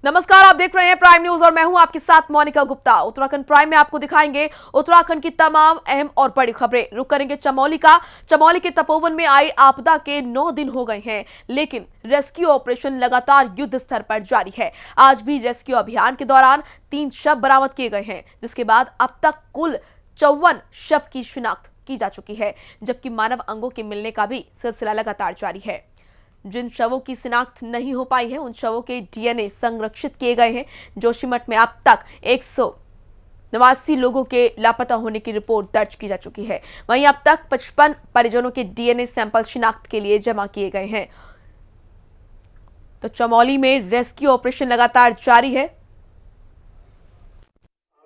नमस्कार, आप देख रहे हैं प्राइम न्यूज और मैं हूं आपके साथ मोनिका गुप्ता। उत्तराखंड प्राइम में आपको दिखाएंगे उत्तराखंड की तमाम अहम और बड़ी खबरें। रुक करेंगे चमोली के तपोवन में आई आपदा के 9 दिन हो गए हैं, लेकिन रेस्क्यू ऑपरेशन लगातार युद्ध स्तर पर जारी है। आज भी रेस्क्यू अभियान के दौरान 3 शव बरामद किए गए हैं, जिसके बाद अब तक कुल 54 शव की शिनाख्त की जा चुकी है, जबकि मानव अंगों के मिलने का भी सिलसिला लगातार जारी है। जिन शवों की शिनाख्त नहीं हो पाई है, उन शवों के डीएनए संरक्षित किए गए हैं। जोशीमठ में अब तक 189 लोगों के लापता होने की रिपोर्ट दर्ज की जा चुकी है। वहीं अब तक 55 परिजनों के डीएनए सैंपल शिनाख्त के लिए जमा किए गए हैं। तो चमोली में रेस्क्यू ऑपरेशन लगातार जारी है।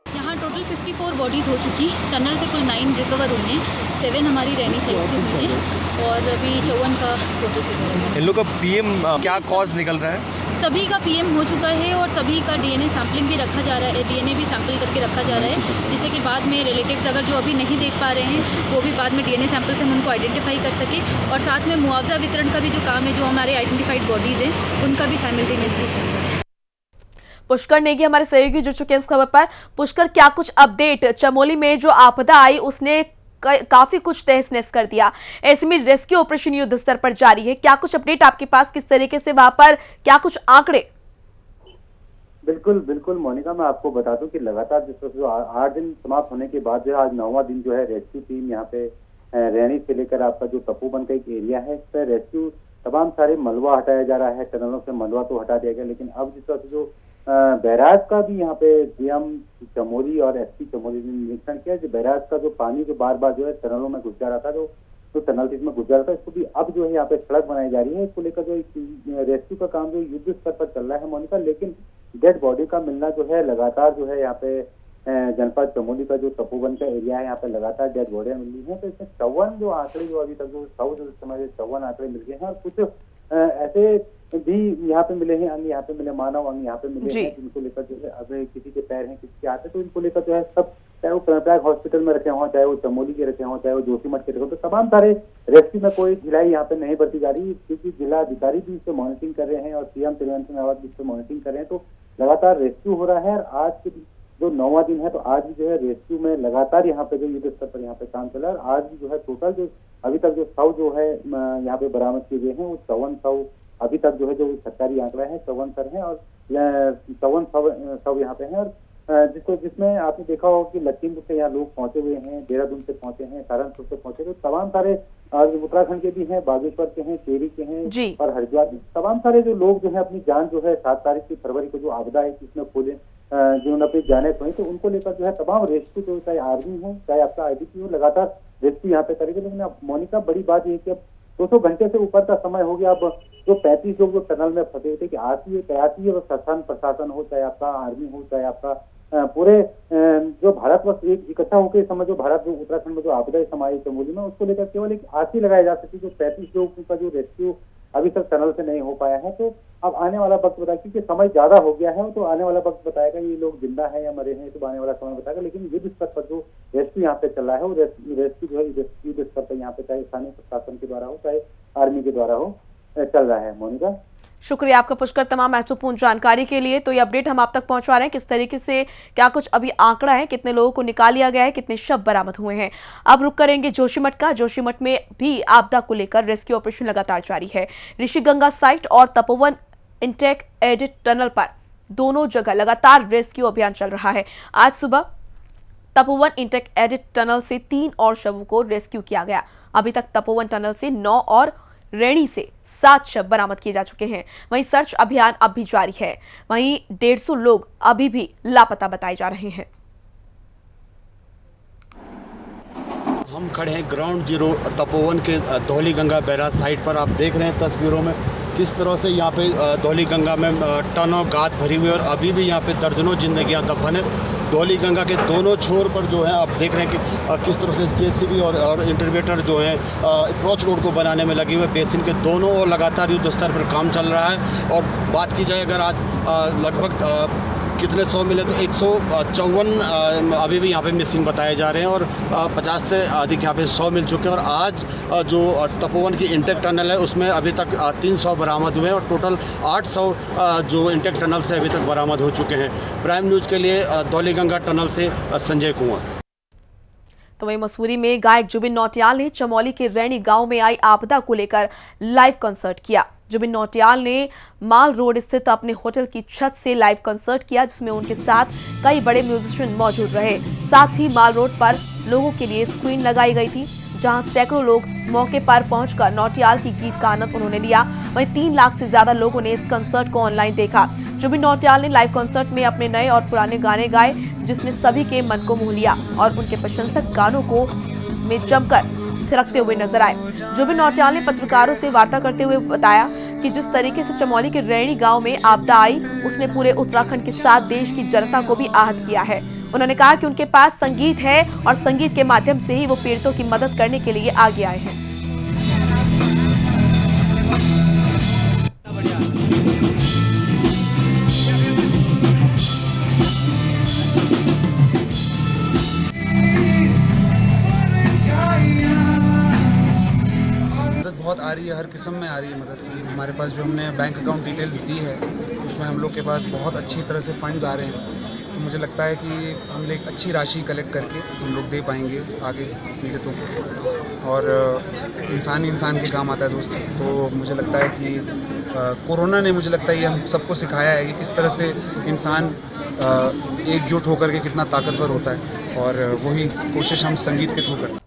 यहाँ टोटल 54 बॉडीज़ हो चुकी। टनल से कुल 9 रिकवर हुए हैं, 7 हमारी रैनी साइड से हुई हैं और अभी 54 का टोटल फिगर है। इन लोगों का पीएम क्या कॉज निकल रहा है? सभी का पीएम हो चुका है और सभी का डीएनए सैम्पलिंग भी रखा जा रहा है, डीएनए भी सैंपल करके रखा जा रहा है, जिससे कि बाद में रिलेटिव्स अगर जो अभी नहीं देख पा रहे हैं वो भी बाद में डीएनए सैंपल से हम उनको आइडेंटिफाई कर सके। और साथ में मुआवजा वितरण का भी जो काम है, जो हमारे आइडेंटिफाइड बॉडीज़ हैं उनका भी साइमल्टेनियसली चल रहा है। पुष्कर नेगी हमारे सहयोगी जुड़ चुके हैं इस खबर पर। पुष्कर, क्या कुछ अपडेट? चमोली में जो आपदा आई उसने काफी कुछ तहस नहस कर दिया, ऐसे में रेस्क्यू ऑपरेशन युद्ध स्तर पर जारी है। क्या कुछ अपडेट आपके पास, किस तरीके से वहां पर क्या कुछ आंकड़े? बिल्कुल मोनिका, मैं आपको बता दूं कि लगातार जिस तरह से 8 दिन समाप्त होने के बाद जो आज 9वां दिन जो है रेस्क्यू टीम यहाँ पे रैनी से लेकर आपका जो तपोवन का एक एरिया है, इस पर रेस्क्यू तमाम सारे मलबा हटाया जा रहा है। टनलों से मलबा तो हटा दिया गया, लेकिन अब जिस तरह से जो बैराज का भी यहाँ पे डीएम चमोली और एसपी चमोली ने निरीक्षण किया, जो बैराज का जो पानी जो बार बार जो है टनलों में घुस जा रहा था, जो टनल इसमें घुस जा रहा था, इसको भी अब जो है यहाँ पे सड़क बनाई जा रही है। इसको लेकर जो रेस्क्यू का काम जो युद्ध स्तर पर चल रहा है मोनिका, लेकिन डेड बॉडी का मिलना जो है लगातार जो है यहाँ पे जनपद चमोली का जो तपोवन का एरिया है, यहाँ पे लगातार डेड बॉडियां मिल रही है। तो इसमें 54 जो आंकड़े जो अभी तक जो 54 आंकड़े मिल गए हैं और कुछ ऐसे भी यहाँ पे मिले हैं, अंग यहाँ पे मिले, मानव अंग यहाँ पे मिले हैं, जिनको लेकर जो है अब किसी के पैर हैं, किसी के हाथ है, तो इनको लेकर जो है सब, चाहे वो कर्नाटक हॉस्पिटल में रखे हों, चाहे वो चमोली के रखे हों, चाहे वो जोशीमठ के रखे हों, तो तमाम सारे रेस्क्यू में कोई ढिलाई यहाँ पे नहीं बरती जा रही, क्योंकि जिला अधिकारी भी इससे मॉनिटरिंग कर रहे हैं और सीएम त्रिवेंद्र सिंह रावत भी इससे मॉनिटरिंग कर रहे हैं। तो लगातार रेस्क्यू हो रहा है और आज के जो 9वां दिन है, तो आज भी जो है रेस्क्यू में लगातार यहाँ पे जो युद्ध स्तर पर यहाँ पे काम चल रहा है। और आज भी जो है टोटल जो अभी तक जो शव जो है यहाँ पे बरामद किए गए हैं, वो 54 शव अभी तक जो है, जो सरकारी आंकड़ा है 54 सर है और 54 शव यहाँ पे हैं। और जिसमें आपने देखा होगा कि लखीमपुर से यहाँ लोग पहुंचे हुए हैं, देहरादून से पहुंचे हैं, सहारनपुर से पहुंचे, तो तमाम सारे उत्तराखंड के भी हैं, बागेश्वर के हैं, टेरी के हैं और हरिद्वार के तमाम सारे जो लोग जो है अपनी जान जो है 7 तारीख की फरवरी को जो आपदा है जिसमें खोले जिन्होंने अपनी जाने खोई, तो उनको लेकर जो है तमाम रेस्क्यू, तो चाहे आर्मी हो चाहे आपका आईडीपी हो, लगातार रेस्क्यू यहाँ पे करेगी। लेकिन अब मोनिका बड़ी बात ये है कि अब 200 घंटे से ऊपर का समय हो गया। अब जो 35 लोग जो टनल में फंसे थे कि आती है प्रशासन हो, चाहे आपका आर्मी हो, चाहे आपका पूरे जो भारतवर्ष एक इकट्ठा होकर समझो, भारत जो उत्तराखंड में जो आपदा समाई चमोली में, उसको लेकर केवल एक आस ही लगाई जा सकती है। जो 35 लोगों का जो रेस्क्यू अभी तक टनल से नहीं हो पाया है, तो अब आने वाला वक्त बताएगा, क्योंकि समय ज्यादा हो गया है, तो आने वाला वक्त बताएगा ये लोग जिंदा है या मरे हैं, तो आने वाला समय बताएगा। लेकिन युद्ध स्तर पर जो रेस्क्यू यहाँ पे चल रहा है, वो रेस्क्यू जो है युद्ध स्तर पर यहाँ पे चाहे स्थानीय प्रशासन के द्वारा हो, चाहे आर्मी के द्वारा हो, चल रहा है। मोनिका, शुक्रिया आपका पुष्कर तमाम महत्वपूर्ण जानकारी के लिए। तो ये अपडेट हम आप तक पहुंचा रहे हैं, किस तरीके से क्या कुछ अभी आंकड़ा है, कितने लोगों को निकाल लिया गया है, कितने शव बरामद हुए हैं। अब रुक करेंगे जोशीमठ का। जोशीमठ में भी आपदा को लेकर रेस्क्यू ऑपरेशन लगातार जारी है। ऋषिगंगा साइट और तपोवन इंटेक एडिट टनल पर दोनों जगह लगातार रेस्क्यू अभियान चल रहा है। आज सुबह तपोवन इंटेक एडिट टनल से 3 और शवों को रेस्क्यू किया गया। अभी तक तपोवन टनल से 9 और रैनी से 7 शव बरामद किए जा चुके हैं। वहीं सर्च अभियान अब भी जारी है। वहीं 150 लोग अभी भी लापता बताए जा रहे हैं। हम खड़े हैं ग्राउंड जीरो तपोवन के धौली गंगा बैराज साइट पर। आप देख रहे हैं तस्वीरों में किस तरह से यहाँ पे धौली गंगा में टनों गाद भरी हुई है और अभी भी यहाँ पे दर्जनों जिंदगियाँ दफन है। धौली गंगा के दोनों छोर पर जो है आप देख रहे हैं कि किस तरह से जेसीबी और इंटरवेटर जो है अप्रोच रोड को बनाने में लगे हुए। बेसिन के दोनों और लगातार युद्ध स्तर पर काम चल रहा है। और बात की जाए अगर आज लगभग कितने 100 मिले तो 154 अभी भी यहाँ पे मिसिंग बताए जा रहे हैं और 50 से अधिक यहाँ पे 100 मिल चुके हैं। और आज जो तपोवन की इंटेक टनल है उसमें अभी तक 300 बरामद हुए हैं और टोटल 800 जो इंटेक टनल से अभी तक बरामद हो चुके हैं। प्राइम न्यूज़ के लिए धौलीगंगा टनल से संजय कुमार। तो वहीं मसूरी में गायक जुबिन नौटियाल ने चमोली के रैनी गांव में आई आपदा को लेकर लाइव कंसर्ट किया। जुबिन नौटियाल ने माल रोड स्थित अपने होटल की छत से लाइव कंसर्ट किया, जिसमें उनके साथ कई बड़े म्यूजिशियन मौजूद रहे। साथ ही माल रोड पर लोगों के लिए स्क्रीन लगाई गई थी, जहां सैकड़ों लोग मौके पर पहुंचकर नौटियाल की गीत का आनंद उन्होंने लिया। वहीं 3 लाख से ज्यादा लोगों ने इस कंसर्ट को ऑनलाइन देखा। जुबिन नौटियाल ने लाइव कंसर्ट में अपने नए और पुराने गाने गाए, जिसने सभी के मन को मोह लिया और उनके प्रशंसक गानों को में जमकर थिरकते हुए नजर आए। जुबिन नौटियाल ने पत्रकारों से वार्ता करते हुए बताया कि जिस तरीके से चमोली के रैनी गांव में आपदा आई, उसने पूरे उत्तराखंड के साथ देश की जनता को भी आहत किया है। उन्होंने कहा कि उनके पास संगीत है और संगीत के माध्यम से ही वो पीड़ितों की मदद करने के लिए आगे आए हैं। बहुत आ रही है, हर किस्म में आ रही है मदद। हमारे पास जो हमने बैंक अकाउंट डिटेल्स दी है उसमें हम लोग के पास बहुत अच्छी तरह से फंड्स आ रहे हैं। तो मुझे लगता है कि हम एक अच्छी राशि कलेक्ट करके हम लोग दे पाएंगे आगे पीड़ितों को। और इंसान के काम आता है दोस्त। तो मुझे लगता है कि कोरोना ने मुझे लगता है ये हम सबको सिखाया है कि किस तरह से इंसान एकजुट होकर के कितना ताकतवर होता है, और वही कोशिश हम संगीत के थ्रू करते हैं।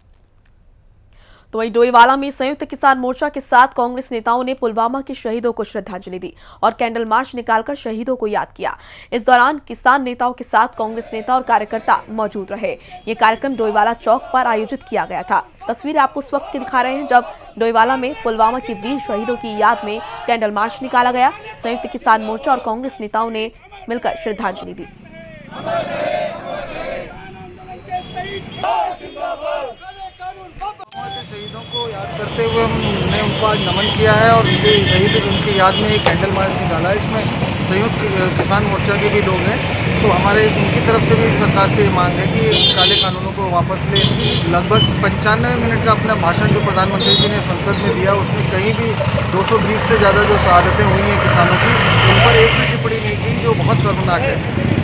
तो वहीं डोईवाला में संयुक्त किसान मोर्चा के साथ कांग्रेस नेताओं ने पुलवामा के शहीदों को श्रद्धांजलि दी और कैंडल मार्च निकालकर शहीदों को याद किया। इस दौरान किसान नेताओं के साथ कांग्रेस नेता और कार्यकर्ता मौजूद रहे। ये कार्यक्रम डोईवाला चौक पर आयोजित किया गया था। तस्वीरें आपको उस वक्त की दिखा रहे हैं जब डोईवाला में पुलवामा के वीर शहीदों की याद में कैंडल मार्च निकाला गया। संयुक्त किसान मोर्चा और कांग्रेस नेताओं ने मिलकर श्रद्धांजलि दी। शहीदों को याद करते हुए हमने उनको आज नमन किया है और उनकी याद में एक कैंडल मार्च निकाला है। इसमें संयुक्त किसान मोर्चा के भी लोग हैं। तो हमारे उनकी तरफ से भी सरकार से मांग है कि काले कानूनों को वापस ले। लगभग 95 मिनट का अपना भाषण जो प्रधानमंत्री जी ने संसद में दिया, उसमें कहीं भी 220 से ज़्यादा जो शहादतें हुई हैं किसानों की, उन पर एक भी टिप्पणी नहीं की, जो बहुत शर्मनाक है।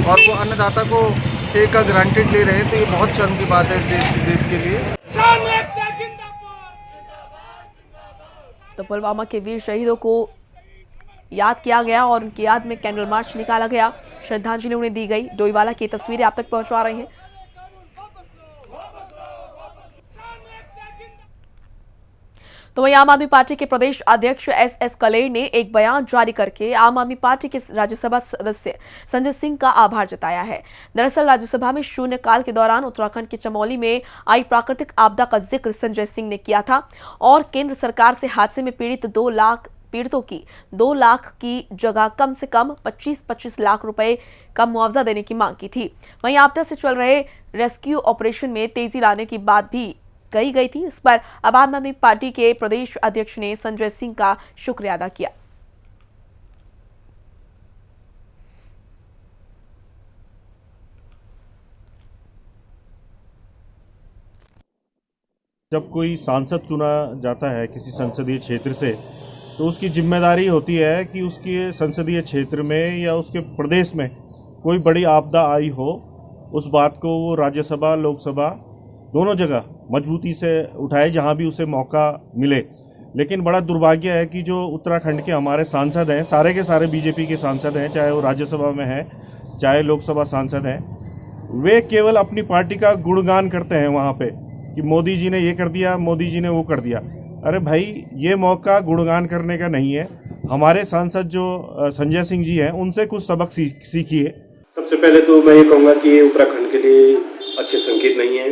और वो अन्नदाता को एक का ग्रांटेड ले रहे हैं, तो ये बहुत शर्म की बात है देश के लिए। तो पुलवामा के वीर शहीदों को याद किया गया और उनकी याद में कैंडल मार्च निकाला गया, श्रद्धांजलि उन्हें दी गई। डोईवाला की तस्वीरें आप तक पहुंचा रहे हैं। तो वहीं आम आदमी पार्टी के प्रदेश अध्यक्ष एस कलेर ने एक बयान जारी करके आम आदमी पार्टी के राज्यसभा सदस्य संजय सिंह का आभार जताया है। दरअसल राज्यसभा में शून्यकाल के दौरान उत्तराखंड के चमोली में आई प्राकृतिक आपदा का जिक्र संजय सिंह ने किया था और केंद्र सरकार से हादसे में पीड़ित 2 लाख पीड़ितों की 2 लाख की जगह कम से कम 25-25 लाख रुपए का मुआवजा देने की मांग की थी। वहीं आपदा से चल रहे रेस्क्यू ऑपरेशन में तेजी लाने की बात भी कही गई थी। इस पर आम आदमी पार्टी के प्रदेश अध्यक्ष ने संजय सिंह का शुक्रिया अदा किया। जब कोई सांसद चुना जाता है किसी संसदीय क्षेत्र से, तो उसकी जिम्मेदारी होती है कि उसके संसदीय क्षेत्र में या उसके प्रदेश में कोई बड़ी आपदा आई हो, उस बात को वो राज्यसभा लोकसभा दोनों जगह मजबूती से उठाए जहां भी उसे मौका मिले। लेकिन बड़ा दुर्भाग्य है कि जो उत्तराखंड के हमारे सांसद हैं, सारे के सारे बीजेपी के सांसद हैं, चाहे वो राज्यसभा में हैं चाहे लोकसभा सांसद हैं, वे केवल अपनी पार्टी का गुणगान करते हैं वहाँ पे कि मोदी जी ने ये कर दिया, मोदी जी ने वो कर दिया। अरे भाई, ये मौका गुणगान करने का नहीं है। हमारे सांसद जो संजय सिंह जी हैं, उनसे कुछ सबक सीखिए। सबसे पहले तो मैं ये कहूँगा कि ये उत्तराखंड के लिए अच्छे संकेत नहीं है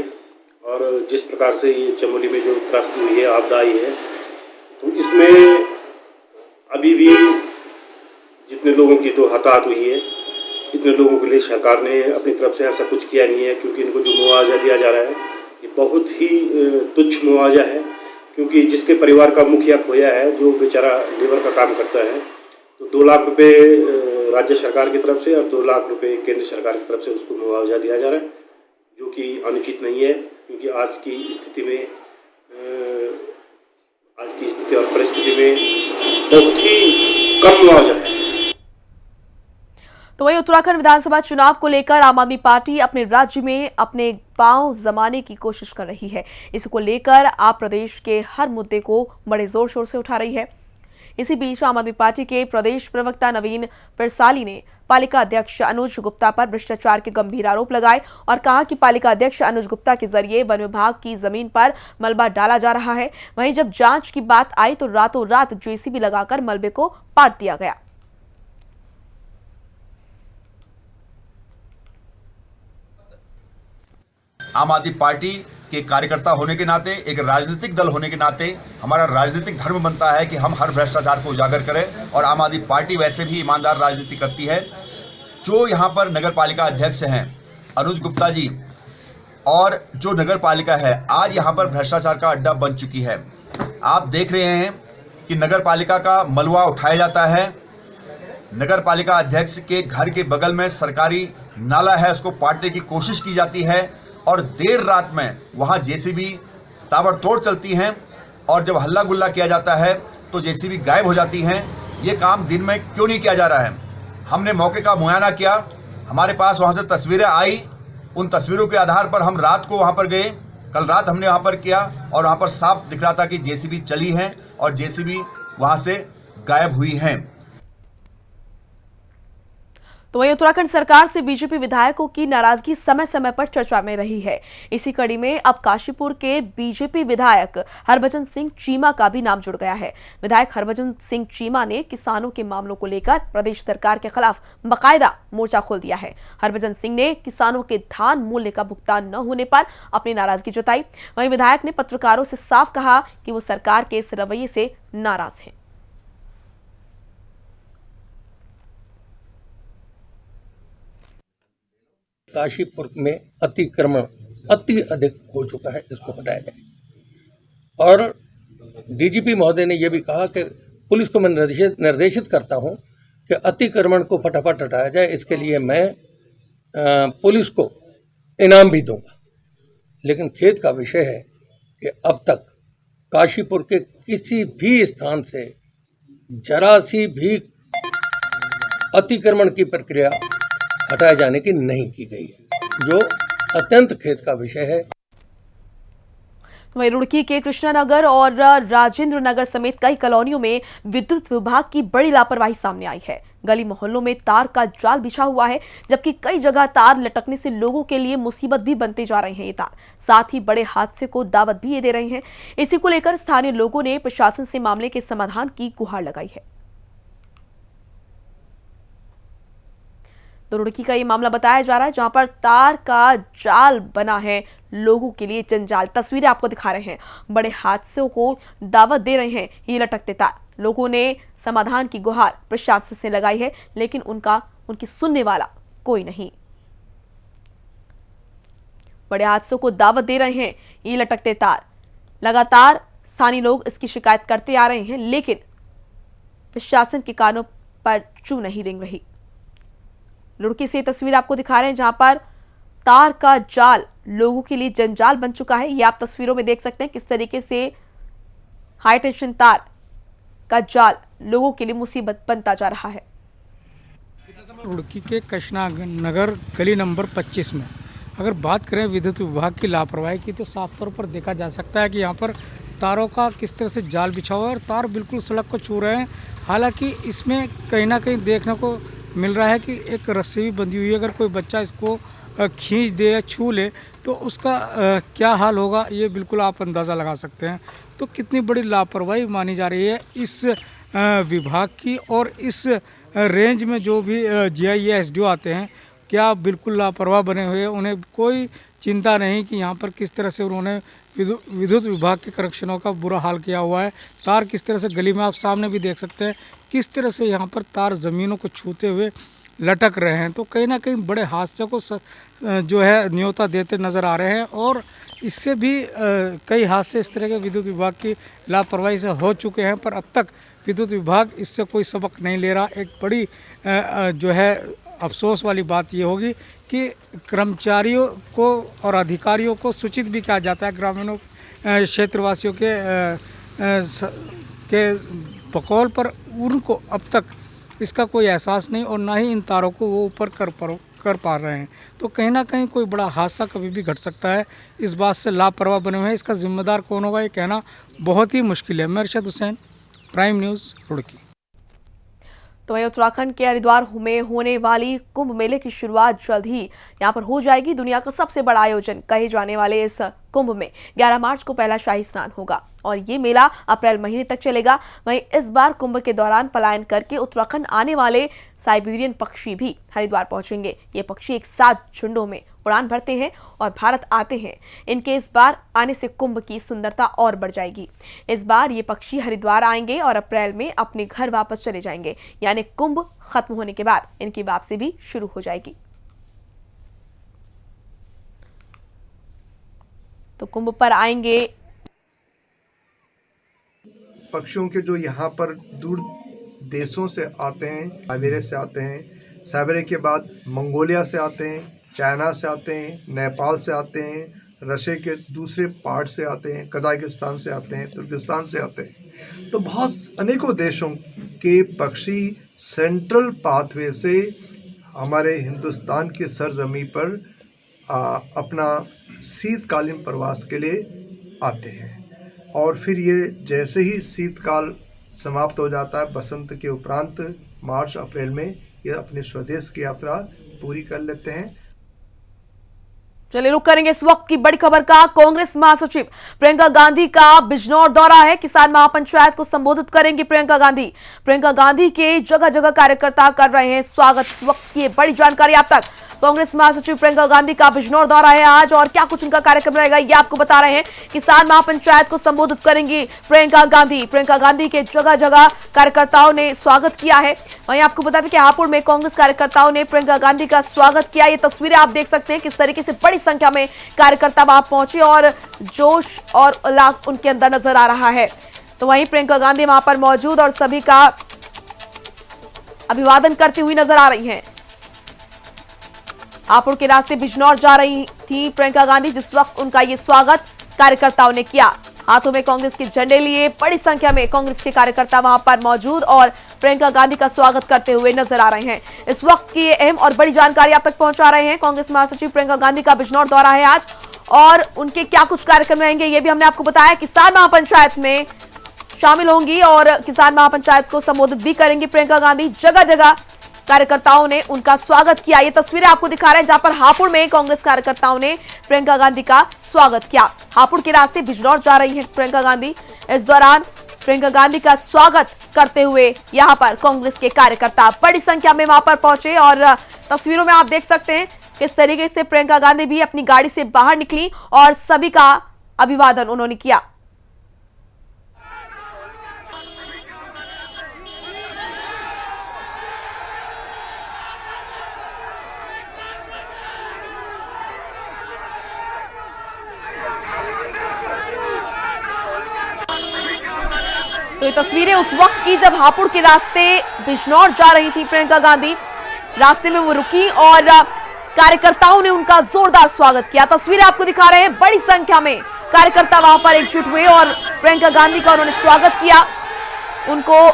और जिस प्रकार से ये चमोली में जो त्रासदी हुई है, आपदा आई है, तो इसमें अभी भी जितने लोगों की तो हताहत हुई है, इतने लोगों के लिए सरकार ने अपनी तरफ से ऐसा कुछ किया नहीं है। क्योंकि इनको जो मुआवजा दिया जा रहा है ये बहुत ही तुच्छ मुआवजा है। क्योंकि जिसके परिवार का मुखिया खोया है, जो बेचारा लेबर का काम करता है, तो 2 लाख रुपए राज्य सरकार की तरफ से और 2 लाख रुपए केंद्र सरकार की तरफ से उसको मुआवजा दिया जा रहा है, जो कि अनुचित नहीं है, क्योंकि आज की स्थिति और परिस्थिति में बहुत ही कम मुआवजा है। तो वहीं उत्तराखंड विधानसभा चुनाव को लेकर आम आदमी पार्टी अपने राज्य में अपने पांव जमाने की कोशिश कर रही है। इसको लेकर आप प्रदेश के हर मुद्दे को बड़े जोर शोर से उठा रही है। इसी बीच आम आदमी पार्टी के प्रदेश प्रवक्ता नवीन परसाली ने पालिका अध्यक्ष अनुज गुप्ता पर भ्रष्टाचार के गंभीर आरोप लगाए और कहा कि पालिका अध्यक्ष अनुज गुप्ता के जरिए वन विभाग की जमीन पर मलबा डाला जा रहा है। वहीं जब जांच की बात आई तो रातों रात जेसीबी लगाकर मलबे को पाट दिया गया। आम आदमी पार्टी के कार्यकर्ता होने के नाते, एक राजनीतिक दल होने के नाते हमारा राजनीतिक धर्म बनता है कि हम हर भ्रष्टाचार को उजागर करें और आम आदमी पार्टी वैसे भी ईमानदार राजनीति करती है। जो यहाँ पर नगर पालिका अध्यक्ष हैं अनुज गुप्ता जी और जो नगर पालिका है आज यहाँ पर भ्रष्टाचार का अड्डा बन चुकी है। आप देख रहे हैं कि नगर पालिका का मलबा उठाया जाता है, नगर पालिका अध्यक्ष के घर के बगल में सरकारी नाला है उसको पाटने की कोशिश की जाती है और देर रात में वहाँ जेसीबी ताबड़तोड़ चलती हैं और जब हल्ला गुल्ला किया जाता है तो जेसीबी गायब हो जाती हैं। ये काम दिन में क्यों नहीं किया जा रहा है? हमने मौके का मुआयना किया, हमारे पास वहाँ से तस्वीरें आई, उन तस्वीरों के आधार पर हम रात को वहाँ पर गए, कल रात हमने वहाँ पर किया और वहाँ पर साफ दिख रहा था कि जेसीबी चली हैं और जेसीबी वहाँ से गायब हुई हैं। तो वहीं उत्तराखंड सरकार से बीजेपी विधायकों की नाराजगी समय समय पर चर्चा में रही है। इसी कड़ी में अब काशीपुर के बीजेपी विधायक हरभजन सिंह चीमा का भी नाम जुड़ गया है। विधायक हरभजन सिंह चीमा ने किसानों के मामलों को लेकर प्रदेश सरकार के खिलाफ बाकायदा मोर्चा खोल दिया है। हरभजन सिंह ने किसानों के धान मूल्य का भुगतान न होने पर अपनी नाराजगी जताई। वहीं विधायक ने पत्रकारों से साफ कहा कि वो सरकार के इस रवैये से नाराज है। काशीपुर में अतिक्रमण अति अधिक हो चुका है, इसको हटाया जाए। और डीजीपी महोदय ने यह भी कहा कि पुलिस को मैं निर्देशित करता हूं कि अतिक्रमण को फटाफट हटाया जाए। इसके लिए मैं पुलिस को इनाम भी दूंगा। लेकिन खेद का विषय है कि अब तक काशीपुर के किसी भी स्थान से जरा सी भी अतिक्रमण की प्रक्रिया हटाए जाने की नहीं की गई है, जो अत्यंत खेद का विषय है। वहीं रुड़की के कृष्णानगर और राजेंद्र नगर समेत कई कॉलोनियों में विद्युत विभाग की बड़ी लापरवाही सामने आई है। गली मोहल्लों में तार का जाल बिछा हुआ है, जबकि कई जगह तार लटकने से लोगों के लिए मुसीबत भी बनते जा रहे हैं। ये तार साथ ही बड़े हादसे को दावत भी ये दे रहे हैं। इसी को लेकर स्थानीय लोगों ने प्रशासन से मामले के समाधान की गुहार लगाई है। तो रुड़की का ये मामला बताया जा रहा है, जहां पर तार का जाल बना है, लोगों के लिए जंजाल। तस्वीरें आपको दिखा रहे हैं, बड़े हादसों को दावत दे रहे हैं ये लटकते तार। लोगों ने समाधान की गुहार प्रशासन से लगाई है, लेकिन उनकी सुनने वाला कोई नहीं। बड़े हादसों को दावत दे रहे हैं ये लटकते तार। लगातार स्थानीय लोग इसकी शिकायत करते आ रहे हैं, लेकिन प्रशासन के कानों पर चू नहीं रेंग रही। रुड़की से तस्वीर आपको दिखा रहे हैं, जहां पर तार का जाल लोगों के लिए जंजाल बन चुका है। ये आप तस्वीरों में देख सकते हैं किस तरीके से हाई टेंशन तार का जाल लोगों के लिए मुसीबत बनता जा रहा है। रुड़की के कृष्णानगर गली नंबर 25 में अगर बात करें विद्युत विभाग की लापरवाही की, तो साफ तौर पर देखा जा सकता है कि यहाँ पर तारों का किस तरह से जाल बिछा हुआ है और तार बिल्कुल सड़क को छू रहे हैं। हालांकि इसमें कहीं ना कहीं देखने को मिल रहा है कि एक रस्सी भी बंधी हुई है। अगर कोई बच्चा इसको खींच दे या छू ले तो उसका क्या हाल होगा, ये बिल्कुल आप अंदाज़ा लगा सकते हैं। तो कितनी बड़ी लापरवाही मानी जा रही है इस विभाग की। और इस रेंज में जो भी जीआई या एसडीओ आते हैं, क्या बिल्कुल लापरवाह बने हुए हैं। उन्हें कोई चिंता नहीं कि यहाँ पर किस तरह से उन्होंने विद्युत विभाग के कनेक्शनों का बुरा हाल किया हुआ है। तार किस तरह से गली में आप सामने भी देख सकते हैं, किस तरह से यहाँ पर तार ज़मीनों को छूते हुए लटक रहे हैं। तो कहीं ना कहीं बड़े हादसे को जो है न्योता देते नज़र आ रहे हैं और इससे भी कई हादसे इस तरह के विद्युत विभाग की लापरवाही से हो चुके हैं, पर अब तक विद्युत विभाग इससे कोई सबक नहीं ले रहा। एक बड़ी जो है अफसोस वाली बात ये होगी कि कर्मचारियों को और अधिकारियों को सूचित भी किया जाता है, ग्रामीणों क्षेत्रवासियों के बकौल, पर उनको अब तक इसका कोई एहसास नहीं और ना ही इन तारों को वो ऊपर कर पा रहे हैं। तो कहीं ना कहीं कोई बड़ा हादसा कभी भी घट सकता है, इस बात से लापरवाह बने हुए हैं। इसका जिम्मेदार कौन होगा ये कहना बहुत ही मुश्किल है। मैं अरशद हुसैन, प्राइम न्यूज़, रुड़की। तो वहीं उत्तराखंड के हरिद्वार में होने वाली कुंभ मेले की शुरुआत जल्द ही यहां पर हो जाएगी। दुनिया का सबसे बड़ा आयोजन कहे जाने वाले इस कुंभ में 11 मार्च को पहला शाही स्नान होगा और ये मेला अप्रैल महीने तक चलेगा। वहीं इस बार कुंभ के दौरान पलायन करके उत्तराखंड आने वाले साइबेरियन पक्षी भी हरिद्वार पहुंचेंगे। ये पक्षी एक साथ झुंडों में उड़ान भरते हैं और भारत आते हैं। इनके इस बार आने से कुंभ की सुंदरता और बढ़ जाएगी। इस बार ये पक्षी हरिद्वार आएंगे और अप्रैल में अपने घर वापस चले जाएंगे, यानी कुंभ खत्म होने के बाद इनकी वापसी भी शुरू हो जाएगी। तो कुंभ पर आएंगे पक्षियों के जो यहाँ पर दूर देशों से आते हैं, साइबेरिया से आते हैं, साइबेरिया के बाद मंगोलिया से आते हैं, चाइना से आते हैं, नेपाल से आते हैं, रशिया के दूसरे पार्ट से आते हैं, कजाकिस्तान से आते हैं, तुर्किस्तान से आते हैं। तो बहुत अनेकों देशों के पक्षी सेंट्रल पाथवे से हमारे हिंदुस्तान की सरजमी पर अपना शीतकालीन प्रवास के लिए आते हैं और फिर ये जैसे ही शीतकाल समाप्त हो जाता है, बसंत के उपरांत मार्च अप्रैल में ये अपने स्वदेश की यात्रा पूरी कर लेते हैं। चलिए रुक करेंगे इस वक्त की बड़ी खबर का। कांग्रेस महासचिव प्रियंका गांधी का बिजनौर दौरा है। किसान महापंचायत को संबोधित करेंगी प्रियंका गांधी। प्रियंका गांधी के जगह जगह कार्यकर्ता कर रहे हैं स्वागत। इस वक्त की बड़ी जानकारी आप तक। कांग्रेस महासचिव प्रियंका गांधी का बिजनौर दौरा है आज और क्या कुछ उनका कार्यक्रम रहेगा ये आपको बता रहे हैं। किसान महापंचायत को संबोधित करेंगी प्रियंका गांधी। प्रियंका गांधी के जगह जगह कार्यकर्ताओं ने स्वागत किया है। वहीं आपको बता दें कि हापुड़ में कांग्रेस कार्यकर्ताओं ने प्रियंका गांधी का स्वागत किया। ये तस्वीरें आप देख सकते हैं किस तरीके से बड़ी संख्या में कार्यकर्ता वहां पहुंचे और जोश और उल्लास उनके अंदर नजर आ रहा है। तो वहीं प्रियंका गांधी वहां पर मौजूद और सभी का अभिवादन करती हुई नजर आ रही हैं। हापुड़ के रास्ते बिजनौर जा रही थी प्रियंका गांधी, जिस वक्त उनका ये स्वागत कार्यकर्ताओं ने किया। हाथों में कांग्रेस के झंडे लिए बड़ी संख्या में कांग्रेस के कार्यकर्ता वहां पर मौजूद और प्रियंका गांधी का स्वागत करते हुए नजर आ रहे हैं। इस वक्त की अहम और बड़ी जानकारी आप तक पहुंचा रहे हैं। कांग्रेस महासचिव प्रियंका गांधी का बिजनौर दौरा है आज और उनके क्या कुछ कार्यक्रम रहेंगे ये भी हमने आपको बताया। किसान महापंचायत में शामिल होंगी और किसान महापंचायत को संबोधित भी करेंगी प्रियंका गांधी। जगह जगह कार्यकर्ताओं ने उनका स्वागत किया। ये तस्वीरें आपको दिखा रहे हैं जहां पर हापुड़ में कांग्रेस कार्यकर्ताओं ने प्रियंका गांधी का स्वागत किया। हापुड़ के रास्ते बिजनौर जा रही है प्रियंका गांधी। इस दौरान प्रियंका गांधी का स्वागत करते हुए यहां पर कांग्रेस के कार्यकर्ता बड़ी संख्या में वहां पर पहुंचे और तस्वीरों में आप देख सकते हैं किस तरीके से प्रियंका गांधी भी अपनी गाड़ी से बाहर निकली और सभी का अभिवादन उन्होंने किया। तो ये तस्वीरें उस वक्त की जब हापुड़ के रास्ते बिजनौर जा रही थी प्रियंका गांधी। रास्ते में वो रुकी और कार्यकर्ताओं ने उनका जोरदार स्वागत किया। तस्वीरें आपको दिखा रहे हैं, बड़ी संख्या में कार्यकर्ता वहां पर एकजुट हुए और प्रियंका गांधी का उन्होंने स्वागत किया, उनको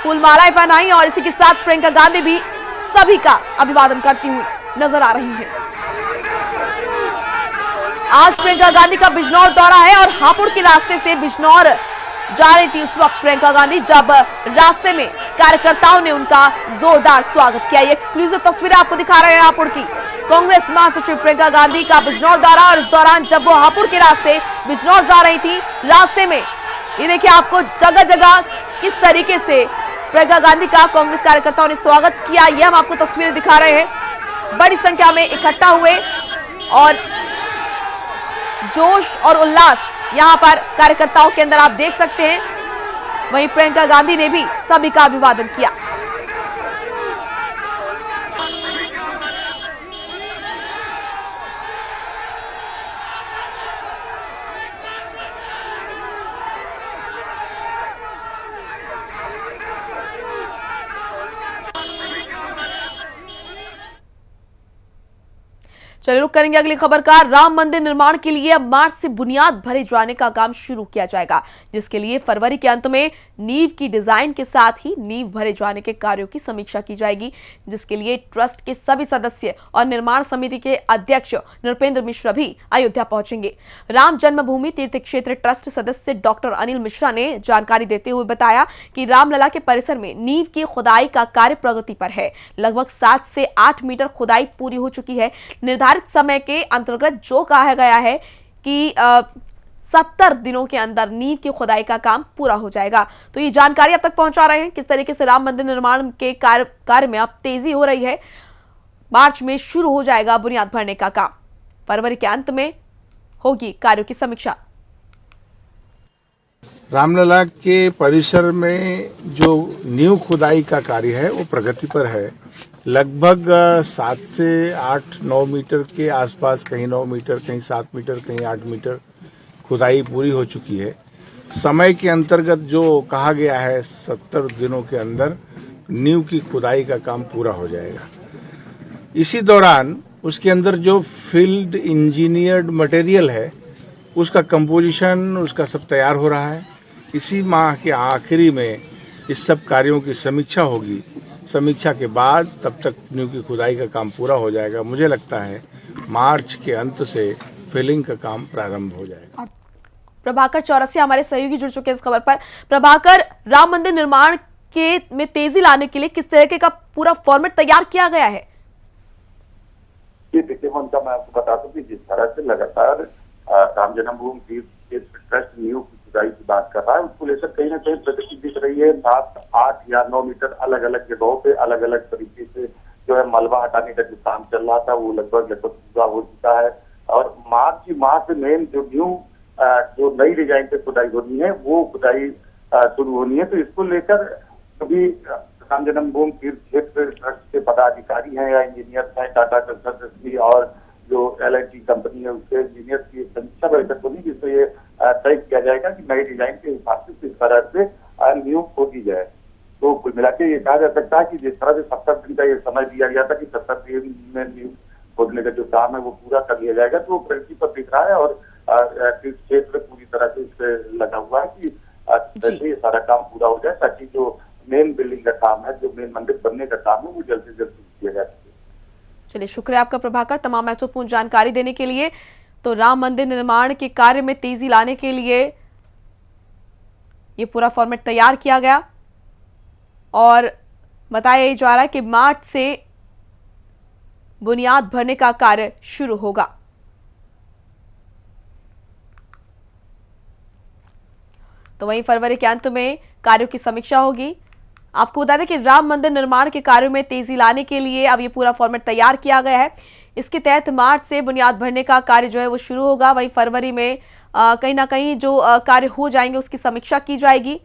फूलमालाएं पहनाई और इसी के साथ प्रियंका गांधी भी सभी का अभिवादन करती हुई नजर आ रही हैं। आज प्रियंका गांधी का बिजनौर दौरा है और हापुड़ के रास्ते से बिजनौर जा रही थी उस वक्त प्रियंका गांधी, जब रास्ते में कार्यकर्ताओं ने उनका जोरदार स्वागत किया। ये एक्सक्लूसिव तस्वीरें आपको दिखा रहे हैं हापुड़ की। कांग्रेस महासचिव प्रियंका गांधी का बिजनौर दौरा और इस दौरान जब वो हापुड़ के रास्ते बिजनौर जा रही थी, रास्ते में ये देखिए आपको जगह जगह किस तरीके से प्रियंका गांधी का कांग्रेस कार्यकर्ताओं ने स्वागत किया। ये हम आपको तस्वीरें दिखा रहे हैं। बड़ी संख्या में इकट्ठा हुए और जोश और उल्लास यहां पर कार्यकर्ताओं के अंदर आप देख सकते हैं। वहीं प्रियंका गांधी ने भी सभी का अभिवादन किया। चलिए रुक करेंगे अगली खबर का। राम मंदिर निर्माण के लिए अब मार्च से बुनियाद भरे जाने का काम शुरू किया जाएगा, जिसके लिए फरवरी के अंत में नींव की डिजाइन के साथ ही नींव भरे जाने के कार्यों की समीक्षा की जाएगी, जिसके लिए ट्रस्ट के सभी सदस्य और निर्माण समिति के अध्यक्ष नृपेंद्र मिश्रा भी अयोध्या पहुंचेंगे। राम जन्मभूमि तीर्थ क्षेत्र ट्रस्ट सदस्य डॉक्टर अनिल मिश्रा ने जानकारी देते हुए बताया कि रामलला के परिसर में नींव की खुदाई का कार्य प्रगति पर है। लगभग 7 से 8 मीटर खुदाई पूरी हो चुकी है। निर्धारित समय के अंतर्गत जो कहा गया है कि 70 दिनों के अंदर नींव की खुदाई का काम पूरा हो जाएगा। तो ये जानकारी अब तक पहुंचा रहे हैं किस तरीके से राम मंदिर निर्माण के कार्य में अब तेजी हो रही है। मार्च में शुरू हो जाएगा बुनियाद भरने का काम, फरवरी के अंत में होगी कार्यों की समीक्षा। रामलला के परिसर में जो नींव खुदाई का कार्य है वो प्रगति पर है। लगभग 7 से 8-9 मीटर के आसपास, कहीं 9 मीटर, कहीं 7 मीटर, कहीं 8 मीटर खुदाई पूरी हो चुकी है। समय के अंतर्गत जो कहा गया है 70 दिनों के अंदर नींव की खुदाई का काम पूरा हो जाएगा। इसी दौरान उसके अंदर जो फील्ड इंजीनियर्ड मटेरियल है उसका कंपोजिशन, उसका सब तैयार हो रहा है। इसी माह के आखिरी में इस सब कार्यों की समीक्षा होगी। समीक्षा के बाद तब तक नींव की खुदाई का काम पूरा हो जाएगा। मुझे लगता है मार्च के अंत से फिलिंग का काम प्रारंभ हो जाएगा। प्रभाकर चौरसिया हमारे सहयोगी जुड़ चुके हैं इस खबर पर। प्रभाकर, राम मंदिर निर्माण में तेजी लाने के लिए किस तरीके का पूरा फॉर्मेट तैयार किया गया है? ये देखिए उनका मैं आपको बता दूं कि जिस तरह से लगातार राम जन्मभूमि तीर्थ ट्रस्ट नींव की खुदाई की बात कर रहा है, उसको लेकर कहीं ना कहीं प्रगति दिख रही है। 7, 8 या 9 मीटर अलग अलग जगहों पे अलग अलग तरीके से जो है मलबा हटाने का जो काम चल रहा था वो लगभग पूरा हो चुका है। और मार्च माह से मेन जो जो नई डिजाइन पे खुदाई होनी है वो खुदाई शुरू होनी है। तो इसको लेकर अभी राम जन्मभूमि तीर्थ क्षेत्र ट्रस्ट के पदाधिकारी हैं या इंजीनियर हैं, टाटा कंसल्टेंसी और जो L&T कंपनी है उसके इंजीनियर की समीक्षा बैठक होगी, जिससे ये तय किया जाएगा कि नई डिजाइन के हिसाब से किस तरह से नींव खोदी जाए। तो कुल मिला के ये कहा जा सकता है कि जिस तरह से 70 दिन का ये समय दिया गया था कि 70 दिन में नींव खोदने का जो काम है वो पूरा कर लिया जाएगा, तो वो प्रगति पर दिख रहा है। और तीर्थ क्षेत्र पूरी तरह से इससे लगा हुआ है कि जैसे ये सारा काम पूरा हो जाए ताकि जो मेन बिल्डिंग का काम है, जो मेन मंदिर बनने का काम है वो जल्द से जल्द किया जा सके। चलिए, शुक्रिया आपका प्रभाकर तमाम महत्वपूर्ण जानकारी देने के लिए। तो राम मंदिर निर्माण के कार्य में तेजी लाने के लिए ये पूरा फॉर्मेट तैयार किया गया और बताया जा रहा है कि मार्च से बुनियाद भरने का कार्य शुरू होगा। तो वहीं फरवरी के अंत में कार्यों की समीक्षा होगी। आपको बता दें कि राम मंदिर निर्माण के कार्यों में तेजी लाने के लिए अब ये पूरा फॉर्मेट तैयार किया गया है। इसके तहत मार्च से बुनियाद भरने का कार्य जो है वो शुरू होगा। वहीं फरवरी में कहीं ना कहीं जो कार्य हो जाएंगे उसकी समीक्षा की जाएगी।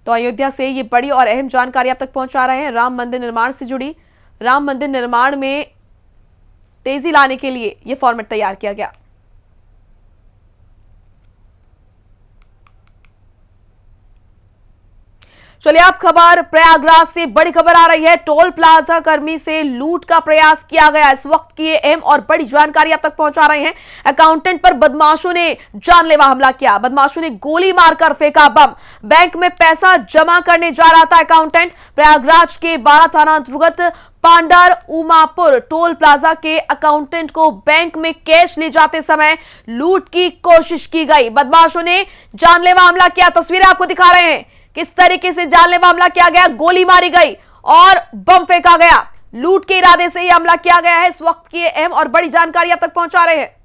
तो अयोध्या से ये बड़ी और अहम जानकारी आप तक पहुंचा रहे हैं राम मंदिर निर्माण से जुड़ी। राम मंदिर निर्माण में तेजी लाने के लिए ये फॉर्मेट तैयार किया गया। चलिए, अब खबर प्रयागराज से बड़ी खबर आ रही है। टोल प्लाजा कर्मी से लूट का प्रयास किया गया। इस वक्त की अहम और बड़ी जानकारी आप तक पहुंचा रहे हैं। अकाउंटेंट पर बदमाशों ने जानलेवा हमला किया। बदमाशों ने गोली मारकर फेंका बम। बैंक में पैसा जमा करने जा रहा था अकाउंटेंट। प्रयागराज के 12 थाना अंतर्गत पांडर उमापुर टोल प्लाजा के अकाउंटेंट को बैंक में कैश ले जाते समय लूट की कोशिश की गई। बदमाशों ने जानलेवा हमला किया। तस्वीरें आपको दिखा रहे हैं किस तरीके से जानलेवा हमला किया गया। गोली मारी गई और बम फेंका गया। लूट के इरादे से यह हमला किया गया है। इस वक्त की अहम और बड़ी जानकारी आप तक पहुंचा रहे हैं।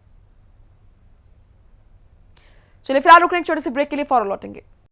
चलिए, फिलहाल रुकने एक छोटे से ब्रेक के लिए फौरन लौटेंगे।